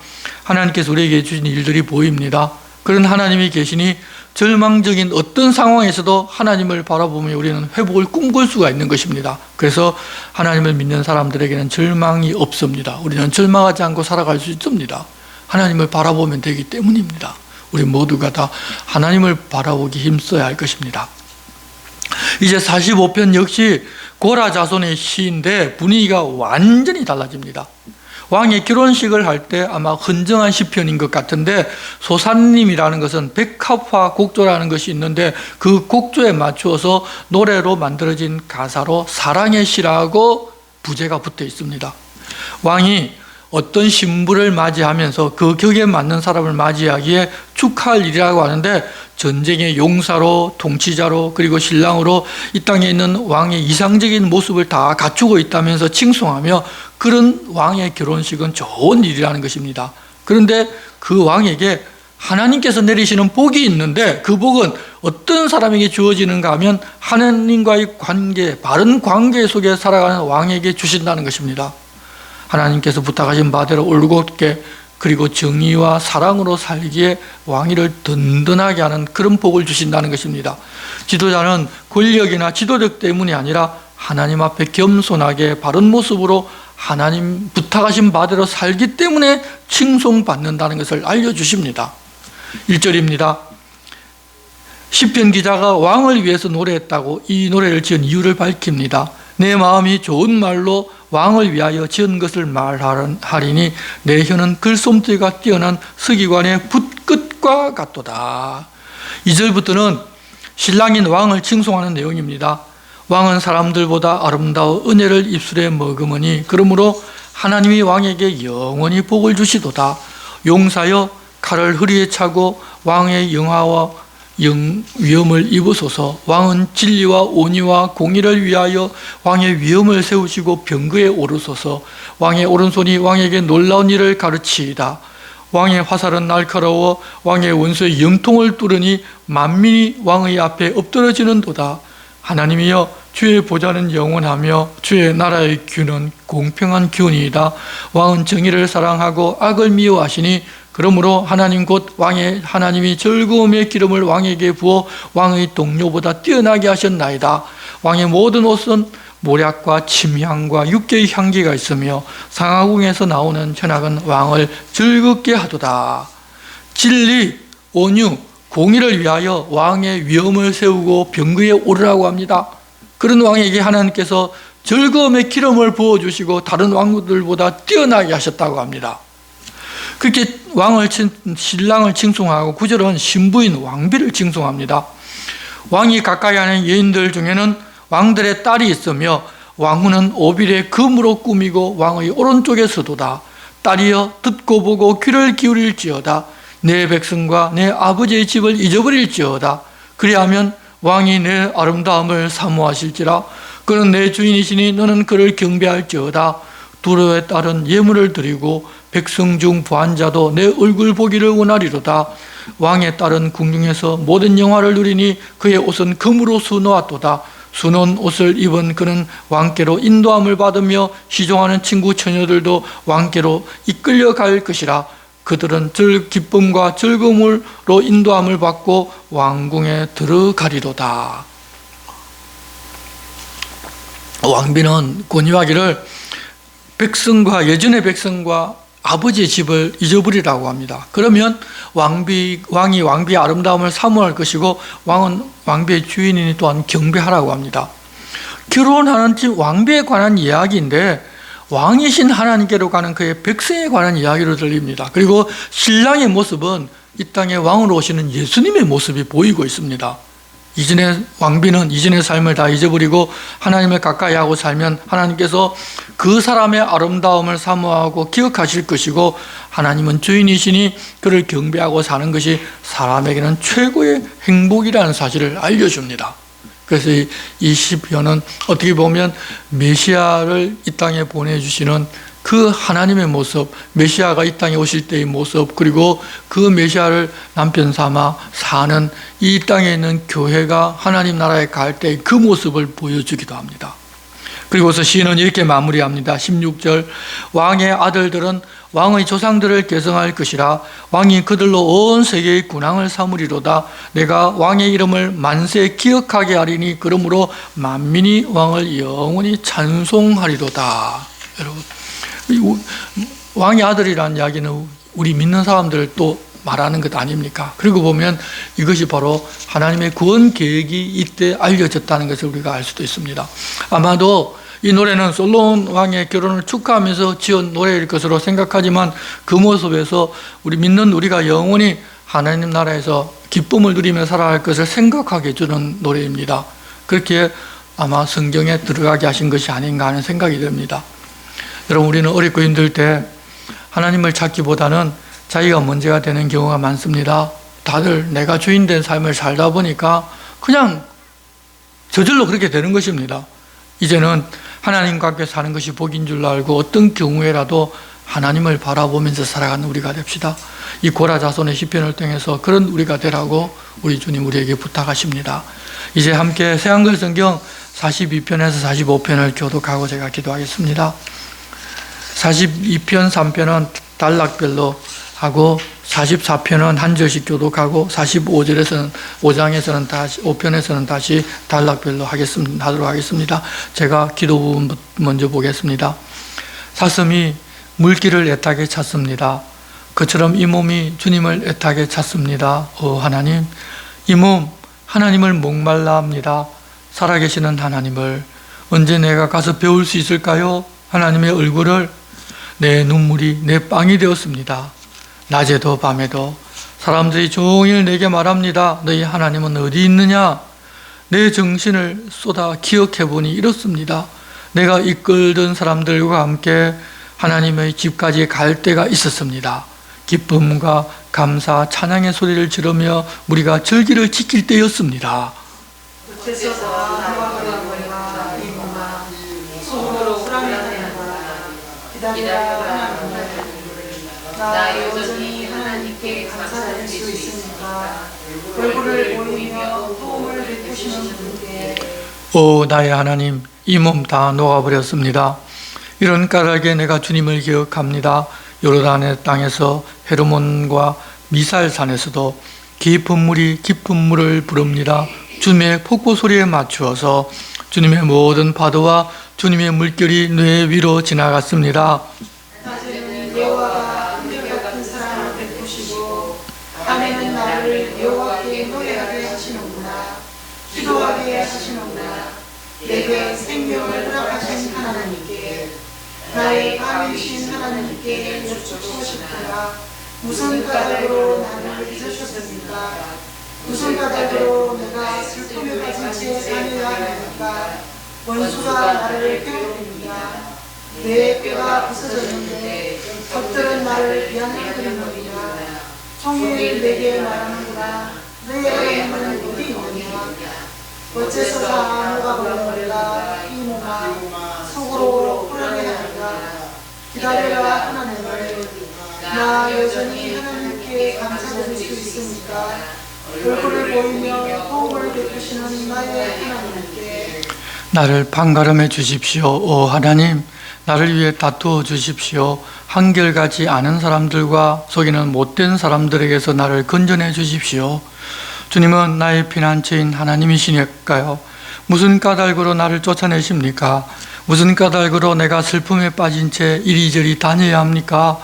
하나님께서 우리에게 주신 일들이 보입니다. 그런 하나님이 계시니 절망적인 어떤 상황에서도 하나님을 바라보며 우리는 회복을 꿈꿀 수가 있는 것입니다. 그래서 하나님을 믿는 사람들에게는 절망이 없습니다. 우리는 절망하지 않고 살아갈 수 있습니다. 하나님을 바라보면 되기 때문입니다. 우리 모두가 다 하나님을 바라보기 힘써야 할 것입니다. 이제 45편 역시 고라 자손의 시인데 분위기가 완전히 달라집니다. 왕의 결혼식을 할 때 아마 헌정한 시편인 것 같은데 소산님이라는 것은 백합화 곡조라는 것이 있는데 그 곡조에 맞추어서 노래로 만들어진 가사로 사랑의 시라고 부제가 붙어 있습니다. 왕이 어떤 신부를 맞이하면서 그 격에 맞는 사람을 맞이하기에 축하할 일이라고 하는데 전쟁의 용사로 통치자로 그리고 신랑으로 이 땅에 있는 왕의 이상적인 모습을 다 갖추고 있다면서 칭송하며 그런 왕의 결혼식은 좋은 일이라는 것입니다. 그런데 그 왕에게 하나님께서 내리시는 복이 있는데 그 복은 어떤 사람에게 주어지는가 하면 하나님과의 관계, 바른 관계 속에 살아가는 왕에게 주신다는 것입니다. 하나님께서 부탁하신 바대로 올곧게 그리고 정의와 사랑으로 살기에 왕위를 든든하게 하는 그런 복을 주신다는 것입니다. 지도자는 권력이나 지도력 때문이 아니라 하나님 앞에 겸손하게 바른 모습으로 하나님 부탁하신 바대로 살기 때문에 칭송받는다는 것을 알려주십니다. 1절입니다. 시편 기자가 왕을 위해서 노래했다고 이 노래를 지은 이유를 밝힙니다. 내 마음이 좋은 말로 왕을 위하여 지은 것을 말하리니 내 혀는 글솜씨가 뛰어난 서기관의 붓끝과 같도다. 2절부터는 신랑인 왕을 칭송하는 내용입니다. 왕은 사람들보다 아름다워 은혜를 입술에 머금으니 그러므로 하나님이 왕에게 영원히 복을 주시도다. 용사여 칼을 허리에 차고 왕의 영화와 위엄을 입으소서. 왕은 진리와 온유와 공의를 위하여 왕의 위엄을 세우시고 병거에 오르소서. 왕의 오른손이 왕에게 놀라운 일을 가르치이다. 왕의 화살은 날카로워 왕의 원수의 염통을 뚫으니 만민이 왕의 앞에 엎드러지는도다. 하나님이여 주의 보좌는 영원하며 주의 나라의 규는 공평한 규니이다. 왕은 정의를 사랑하고 악을 미워하시니 그러므로 하나님 곧 왕의 하나님이 즐거움의 기름을 왕에게 부어 왕의 동료보다 뛰어나게 하셨나이다. 왕의 모든 옷은 모략과 침향과 육개의 향기가 있으며 상하궁에서 나오는 현악은 왕을 즐겁게 하도다. 진리, 온유, 공의를 위하여 왕의 위엄을 세우고 병거에 오르라고 합니다. 그런 왕에게 하나님께서 즐거움의 기름을 부어주시고 다른 왕들보다 뛰어나게 하셨다고 합니다. 그렇게 신랑을 칭송하고 9절은 신부인 왕비를 칭송합니다. 왕이 가까이 하는 여인들 중에는 왕들의 딸이 있으며 왕후는 오빌에 금으로 꾸미고 왕의 오른쪽에 서도다. 딸이여 듣고 보고 귀를 기울일지어다. 내 백성과 내 아버지의 집을 잊어버릴지어다. 그리하면 왕이 내 아름다움을 사모하실지라. 그는 내 주인이시니 너는 그를 경배할지어다. 두로의 딸은 예물을 드리고 백성 중 부한 자도 내 얼굴 보기를 원하리로다. 왕의 딸은 궁중에서 모든 영화를 누리니 그의 옷은 금으로 수놓았도다. 수놓은 옷을 입은 그는 왕께로 인도함을 받으며 시종하는 친구 처녀들도 왕께로 이끌려갈 것이라. 그들은 기쁨과 즐거움으로 인도함을 받고 왕궁에 들어가리로다. 왕비는 권유하기를 예전의 백성과 아버지의 집을 잊어버리라고 합니다. 그러면 왕이 왕비의 아름다움을 사모할 것이고 왕은 왕비의 주인이니 또한 경배하라고 합니다. 결혼하는 왕비에 관한 이야기인데 왕이신 하나님께로 가는 그의 백성에 관한 이야기로 들립니다. 그리고 신랑의 모습은 이 땅에 왕으로 오시는 예수님의 모습이 보이고 있습니다. 이전의 왕비는 이전의 삶을 다 잊어버리고 하나님을 가까이 하고 살면 하나님께서 그 사람의 아름다움을 사모하고 기억하실 것이고 하나님은 주인이시니 그를 경배하고 사는 것이 사람에게는 최고의 행복이라는 사실을 알려줍니다. 그래서 이 시편은 어떻게 보면 메시아를 이 땅에 보내주시는 그 하나님의 모습, 메시아가 이 땅에 오실 때의 모습, 그리고 그 메시아를 남편 삼아 사는 이 땅에 있는 교회가 하나님 나라에 갈 때의 그 모습을 보여주기도 합니다. 그리고서 시인은 이렇게 마무리합니다. 16절 왕의 아들들은 왕의 조상들을 계승할 것이라. 왕이 그들로 온 세계의 군왕을 삼으리로다. 내가 왕의 이름을 만세 기억하게 하리니 그러므로 만민이 왕을 영원히 찬송하리로다. 여러분, 왕의 아들이라는 이야기는 우리 믿는 사람들을 또 말하는 것 아닙니까? 그리고 보면 이것이 바로 하나님의 구원 계획이 이때 알려졌다는 것을 우리가 알 수도 있습니다. 아마도 이 노래는 솔로몬 왕의 결혼을 축하하면서 지은 노래일 것으로 생각하지만 그 모습에서 우리 믿는 우리가 영원히 하나님 나라에서 기쁨을 누리며 살아갈 것을 생각하게 해주는 노래입니다. 그렇게 아마 성경에 들어가게 하신 것이 아닌가 하는 생각이 듭니다. 여러분, 우리는 어렵고 힘들 때 하나님을 찾기보다는 자기가 문제가 되는 경우가 많습니다. 다들 내가 주인 된 삶을 살다 보니까 그냥 저절로 그렇게 되는 것입니다. 이제는 하나님과 함께 사는 것이 복인 줄 알고 어떤 경우에라도 하나님을 바라보면서 살아가는 우리가 됩시다. 이 고라 자손의 시편을 통해서 그런 우리가 되라고 우리 주님 우리에게 부탁하십니다. 이제 함께 새한글 성경 42편에서 45편을 교독하고 제가 기도하겠습니다. 42편, 3편은 단락별로 하고 44편은 한 절씩 교독하고 5장에서는 다시 5편에서는 다시 단락별로 하도록 하겠습니다. 제가 기도 부분 먼저 보겠습니다. 사슴이 물길을 애타게 찾습니다. 그처럼 이 몸이 주님을 애타게 찾습니다. 하나님, 이 몸 하나님을 목말라 합니다. 살아계시는 하나님을 언제 내가 가서 배울 수 있을까요? 하나님의 얼굴을. 내 눈물이 내 빵이 되었습니다. 낮에도 밤에도 사람들이 종일 내게 말합니다. 너희 하나님은 어디 있느냐? 내 정신을 쏟아 기억해보니 이렇습니다. 내가 이끌던 사람들과 함께 하나님의 집까지 갈 때가 있었습니다. 기쁨과 감사, 찬양의 소리를 지르며 우리가 절기를 지킬 때였습니다. 나 여전히 하나님께 감사드릴 수 있으니까 얼굴을 보이며 도움을 베푸시는 분께. 오 나의 하나님, 이 몸 다 녹아버렸습니다. 이런 까닭에 내가 주님을 기억합니다. 요르단의 땅에서 헤르몬과 미살산에서도 깊은 물이 깊은 물을 부릅니다. 주님의 폭포 소리에 맞추어서 주님의 모든 파도와 주님의 물결이 뇌 위로 지나갔습니다. 낮에는 여호와가 한결같은 사랑을 베푸시고 밤에는 나를 여호와께 노래하게 하시는구나. 기도하게 하시는구나. 내게 생명을 허락하신 하나님께, 나의 감이신 하나님께 여쭙고 싶으라. 무슨 까닭으로 나를 잊으셨습니까? 무슨 까닭으로 내가 슬픔에 빠진 채 다녀야 합니까? 원수가 나를 괴롭힙니다. 내 뼈가 부서졌는데 적들은 나를 비아냥거리느니라. 종일 내게 말하는구나. 내 하나님은 어디 있느냐? 어째서 다 녹아버렸는가? 이 몸아 속으로 푸르게 하리라. 기다려라 하나님을. 나 여전히 하나님께 감사드릴 수 있으니까 얼굴을 보이며 도움을 베푸시는 나의 하나님께. 나를 판가름해 주십시오. 오 하나님, 나를 위해 다투어 주십시오. 한결같이 아는 사람들과 속이는 못된 사람들에게서 나를 건져내 주십시오. 주님은 나의 피난처인 하나님이시니까요. 무슨 까닭으로 나를 쫓아내십니까? 무슨 까닭으로 내가 슬픔에 빠진 채 이리저리 다녀야 합니까?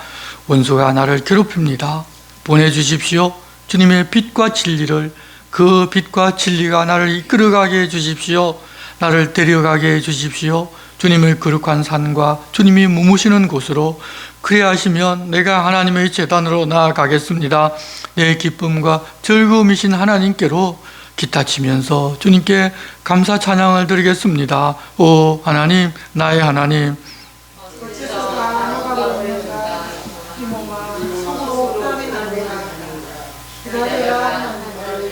원수가 나를 괴롭힙니다. 보내주십시오. 주님의 빛과 진리를, 그 빛과 진리가 나를 이끌어가게 해주십시오. 나를 데려가게 해주십시오. 주님의 거룩한 산과 주님이 머무시는 곳으로. 그래야 하시면 내가 하나님의 제단으로 나아가겠습니다. 내 기쁨과 즐거움이신 하나님께로 기타 치면서 주님께 감사 찬양을 드리겠습니다. 오 하나님, 나의 하나님. 어째서 다 녹아버렸는가? 이 몸아 속으로 푸르게 하리라. 기다려라 하나님을.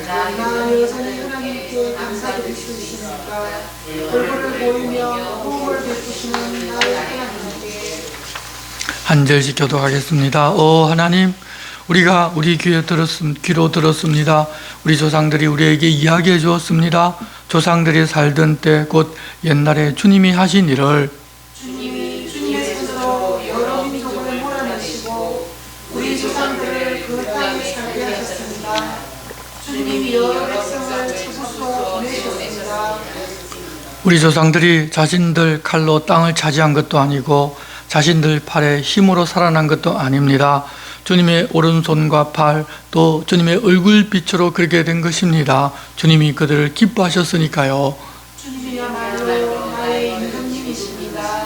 나 여전히 하나님께 감사드릴 수 있으니까 얼굴을 보이며 도움을 베푸시는 나의 하나님께. 한 절씩 교독하겠습니다. 오 하나님, 우리가 우리 귀로 들었습니다. 우리 조상들이 우리에게 이야기해 주었습니다. 조상들이 살던 때 곧 옛날에 주님이 하신 일을. 주님이 주님의 손으로 여러 민족을 몰아내시고 우리 조상들을 그 땅에 살게 하셨습니다. 주님이 여러 백성을 지구수로 보내셨습니다. 우리 조상들이 자신들 칼로 땅을 차지한 것도 아니고 자신들 팔에 힘으로 살아난 것도 아닙니다. 주님의 오른손과 팔, 또 주님의 얼굴빛으로 그렇게 된 것입니다. 주님이 그들을 기뻐하셨으니까요. 주님이야말로 나의 임금님이십니다.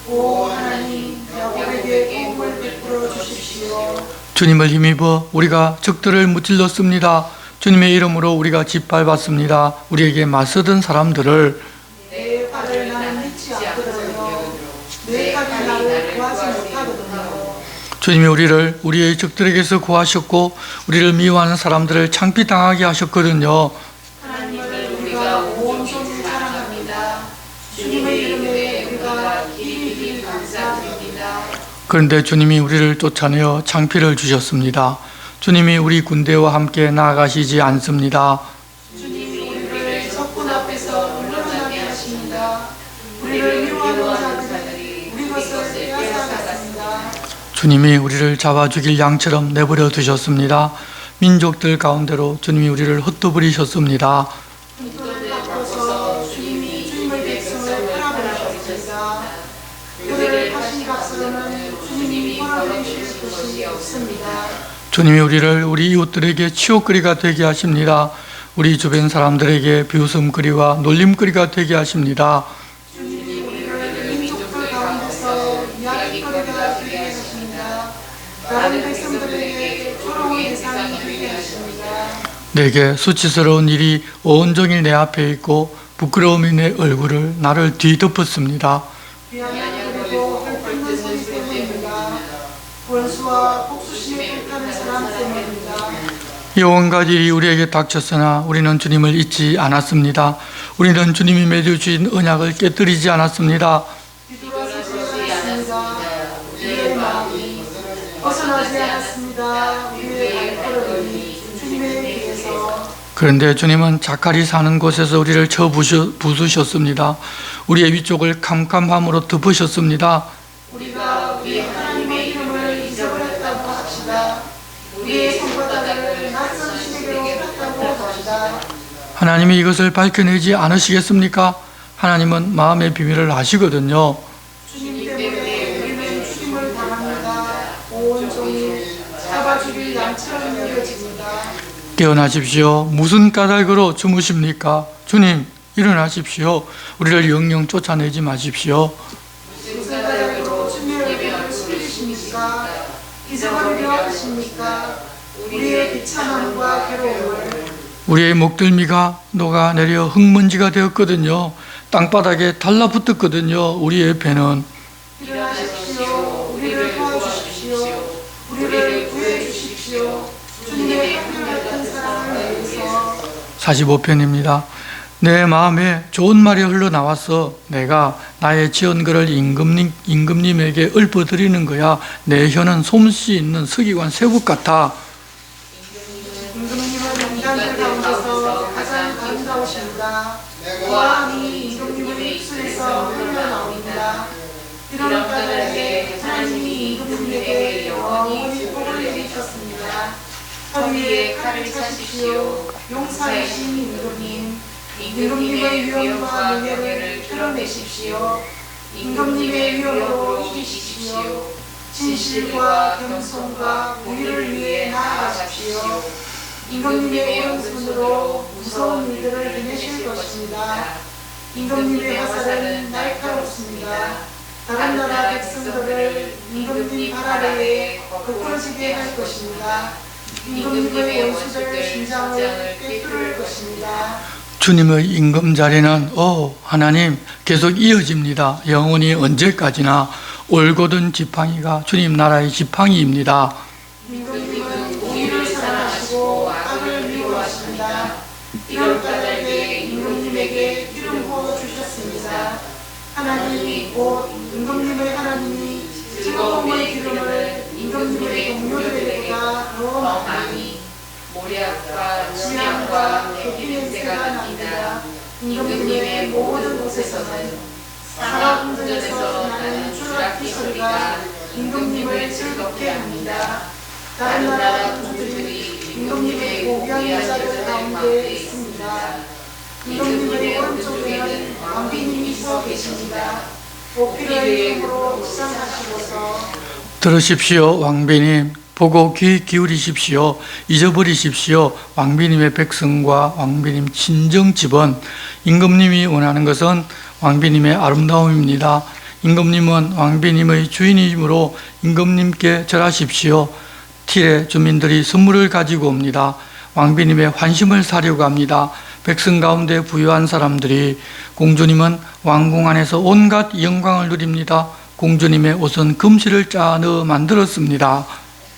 오 하나님, 야곱에게 도움을 베풀어 주십시오. 주님을 힘입어 우리가 적들을 무찔렀습니다. 주님의 이름으로 우리가 짓밟았습니다. 우리에게 맞서던 사람들을. 내 팔을 나는 믿지 않거든요. 내 팔이 나를 구하지 못하거든요. 주님이 우리를 우리의 적들에게서 구하셨고 우리를 미워하는 사람들을 창피당하게 하셨거든요. 하나님을 우리가 온손으로 사랑합니다. 주님의 이름에 우리가 깊이 감사드립니다. 그런데 주님이 우리를 쫓아내어 창피를 주셨습니다. 주님이 우리 군대와 함께 나아가시지 않습니다. 주님이 우리를 적군 앞에서 물러나게 하십니다. 우리를 미워하는 자들이 우리 것을 빼앗아갔습니다. 주님이 우리를 잡아 죽일 양처럼 내버려 두셨습니다. 민족들 가운데로 주님이 우리를 흩어버리셨습니다. 그들을 바꿔서 주님이 주님의 백성을 팔아버리셨습니다. 그들을 파신 값으로는 주님이 벌어내실 것이 없습니다. 주님이 우리를 우리 이웃들에게 치욕거리가 되게 하십니다. 우리 주변 사람들에게 비웃음거리와 놀림거리가 되게 하십니다. 주님이 우리를 민족들 가운데서 이야기거리가 되게 하십니다. 다른 백성들에게 조롱의 대상이 되게 하십니다. 내게 수치스러운 일이 온종일 내 앞에 있고 부끄러움이 내 얼굴을 나를 뒤덮었습니다. 비아냥거리고 헐뜯는 소리 때문입니다. 원수와 복수심에 불타는 사람 때문입니다. 이 온갖 일이 우리에게 닥쳤으나 우리는 주님을 잊지 않았습니다. 우리는 주님이 맺어주신 언약을 깨뜨리지 않았습니다. 뒤돌아서지 않았습니다. 우리의 마음이 벗어나지 않았습니다. 우리의 발걸음이 주님에 의해서. 그런데 주님은 자칼이 사는 곳에서 우리를 쳐 부수셨습니다. 우리의 위쪽을 캄캄함으로 덮으셨습니다. 우리가 우리 하나님의 이름을 잊어버렸다고 합시다. 우리의 손바닥을 낯선 신에게로 폈다고 합시다. 하나님이 이것을 밝혀내지 않으시겠습니까? 하나님은 마음의 비밀을 아시거든요. 주님 때문에 우리는 죽임을 당합니다. 온종일 잡아 죽일 양처럼 여겨집니다. 깨어나십시오. 무슨 까닭으로 주무십니까? 주님, 일어나십시오. 우리를 영영 쫓아내지 마십시오. 무슨 까닭으로 주님의 얼굴을 숨기십니까? 잊어버리려 하십니까? 우리의 비참함과 괴로움을. 우리의 목덜미가 녹아내려 흙먼지가 되었거든요. 땅바닥에 달라붙었거든요. 우리의 배는. 일어나십시오. 우리를 도와주십시오. 우리를 구해주십시오. 주님의 한결같은 사랑을 위해서. 45편입니다. 내 마음에 좋은 말이 흘러나와서 내가 나의 지은 것을 임금님에게 읊어드리는 거야. 내 혀는 솜씨 있는 서기관 세국 같아. 임금님은 인간들 가운데서 가장 아름다우십니다. 고함이 임금님의 입술에서 흘러나옵니다. 이런 까닭에 하나님이 임금님에게 영원히 복을 내리셨습니다. 허리에 칼을 차십시오. 용사이신 임금님. 임금님의 위엄과 명예를 드러내십시오. 임금님의 위엄으로 이기십시오. 진실과 겸손과 공의를 위해 나아가십시오. 임금님의 오른손으로 무서운 일들을 해내실 것입니다. 임금님의 화살은 날카롭습니다. 다른 나라 백성들을 임금님 발 아래에 거꾸러지게 할 것입니다. 임금님의 원수들 심장을 꿰뚫을 것입니다. 주님의 임금 자리는 하나님 계속 이어집니다. 영원히 언제까지나 올곧은 지팡이가 주님 나라의 지팡이입니다. 임금님은 공의를 사랑하시고 악을 미워하십니다. 이런 까닭에 임금님에게 기름 부어 주셨습니다. 하나님이 곧 임금님의 하나님이 즐거움의 기름을 임금님의 동료들보다 더 많이 모략과 지향과 계피 냄새가 납니다. 임금님의 모든 곳에서는 사람들에서 나는 주락기 소리가 임금님을 즐겁게 합니다. 다른 나라 군주들이 임금님의 고귀한 여자들 가운데 있습니다. 임금님의 오른쪽에는 왕비님이 서 계십니다. 오피라의 힘으로 지상하시고서. 들으십시오, 왕비님. 보고 귀 기울이십시오. 잊어버리십시오. 왕비님의 백성과 왕비님 친정 집은 임금님이 원하는 것은 왕비님의 아름다움입니다. 임금님은 왕비님의 주인이므로 임금님께 절하십시오. 틸의 주민들이 선물을 가지고 옵니다. 왕비님의 환심을 사려고 합니다. 백성 가운데 부유한 사람들이 공주님은 왕궁 안에서 온갖 영광을 누립니다. 공주님의 옷은 금실을 짜 넣어 만들었습니다.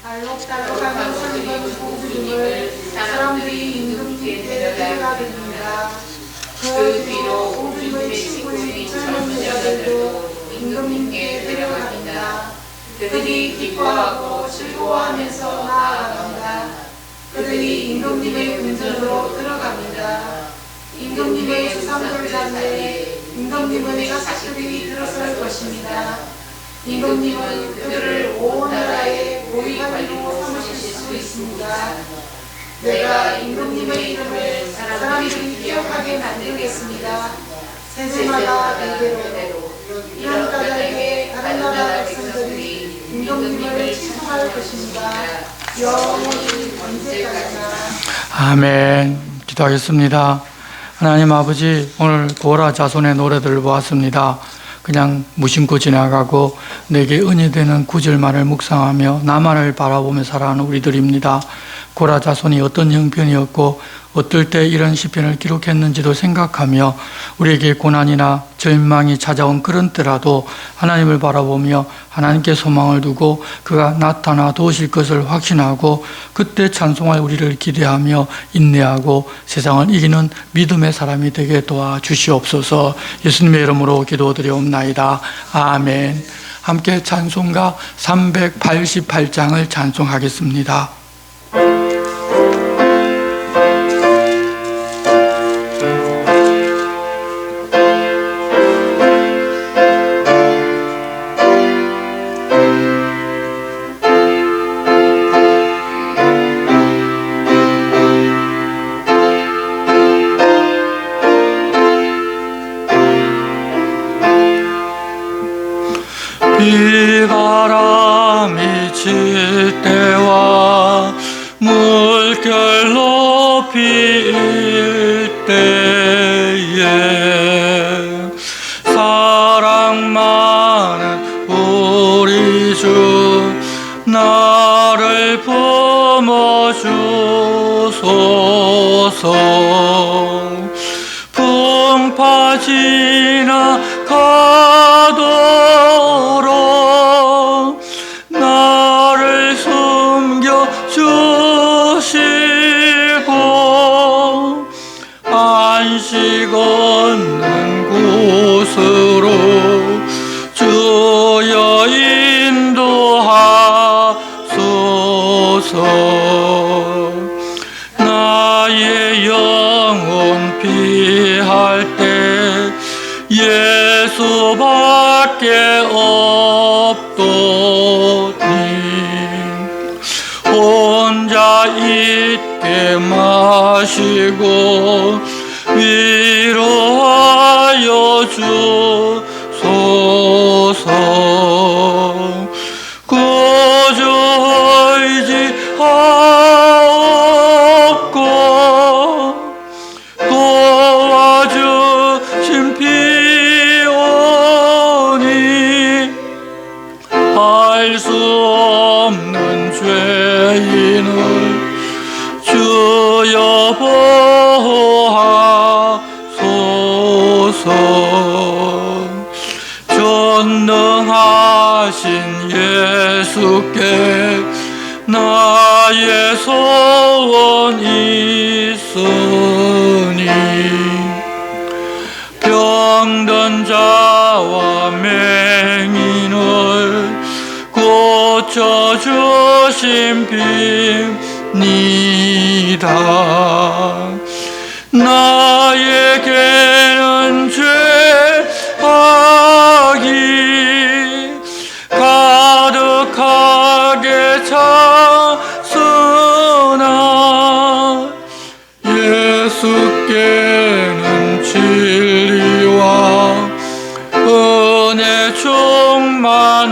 알록달록한 옷을 입은 공주님을 사람들이 임금님께 데려가됩니다. 그 뒤로 공주님의 친구인 젊은 여자들도 임금님께 데려갑니다. 그들이 기뻐하고 즐거워하면서 나아갑니다. 그들이 임금님의 궁전으로 들어갑니다. 임금님의 주상들 자리에 임금님의 자식들이 들어설 것입니다. 임금님은 그들을 온 나라의 고위관리로 삼으실 수 있습니다. 내가 임금님의 이름을 사람들이 기억하게 만들겠습니다. 세대마다 대대로. 이런 까닭에 다른 나라 백성들이 믿음님을 칭송할 것입니다. 영원히 언제까지나. 아멘. 기도하겠습니다. 하나님 아버지, 오늘 고라 자손의 노래들을 보았습니다. 그냥 무심코 지나가고 내게 은혜 되는 구절만을 묵상하며 나만을 바라보며 살아가는 우리들입니다. 고라 자손이 어떤 형편이었고 어떨 때 이런 시편을 기록했는지도 생각하며 우리에게 고난이나 절망이 찾아온 그런 때라도 하나님을 바라보며 하나님께 소망을 두고 그가 나타나 도우실 것을 확신하고 그때 찬송할 우리를 기대하며 인내하고 세상을 이기는 믿음의 사람이 되게 도와주시옵소서. 예수님의 이름으로 기도드리옵나이다. 아멘. 함께 찬송가 388장을 찬송하겠습니다. 비바람이 칠 때와 물결 높일 때에 사랑 많은 우리 주 나를 품어주소서. 풍파 지나가도록 나를 숨겨주시고 안식 얻는 곳으로 주여 인도하소서. 나의 영혼 피할 때 예수밖에 없도니 혼자 있게 마시고 위로하여 주소서. 구주 의지하옵고 도와주신 피오니 할 수 없는 죄인을 주여 보호하소서. 전능하신 예수께 나의 소원 있으니 병든 자와 맹인을 고쳐주신 빕니다. 나에게는 죄악이 가득하게 찼으나 예수께는 진리와 은혜 충만하도다.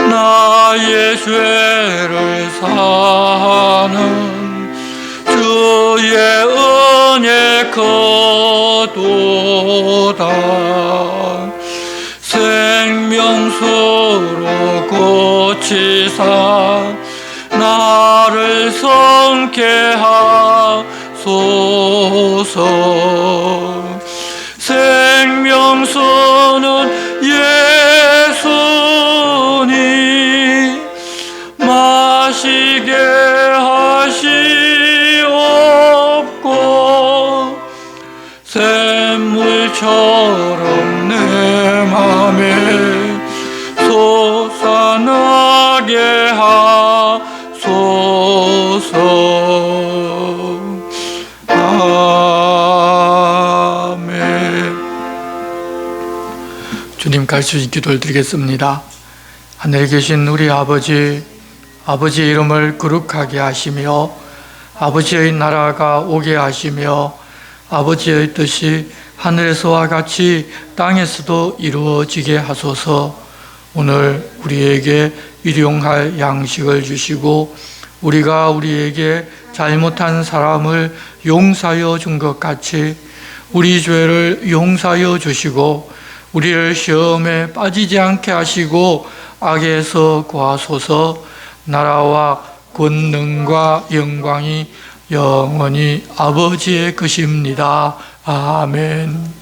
나의 죄를 사하는 주의 은혜 거도다. 생명수로 고치사 나를 성케 하소서. 생명수는 예수니 마시게 하시옵고 샘물처럼 내 맘에 솟아나게 하소서. 아멘. 주님 갈수록 기도를 드리겠습니다. 하늘에 계신 우리 아버지, 아버지의 이름을 거룩하게 하시며 아버지의 나라가 오게 하시며 아버지의 뜻이 하늘에서와 같이 땅에서도 이루어지게 하소서. 오늘 우리에게 일용할 양식을 주시고 우리가 우리에게 잘못한 사람을 용서하여 준 것 같이 우리 죄를 용서하여 주시고 우리를 시험에 빠지지 않게 하시고 악에서 구하소서. 나라와 권능과 영광이 영원히 아버지의 것입니다. 아멘.